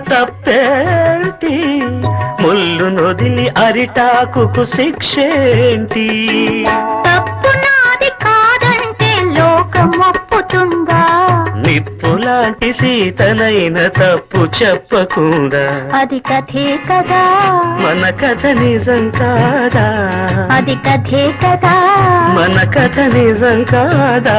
తప్పేంటి, ముళ్ళు నొదిలి అరిటాకుకు శిక్షేంటి? తప్పు నాది కాదంటే లోకం ఒప్పుతుందా? నిప్పులాంటి సీతనైన తప్పు చెప్పకుండా. అది కథే కదా, మన కథ నిజం కాదా? అది కథే కదా, మన కథ నిజం కాదా?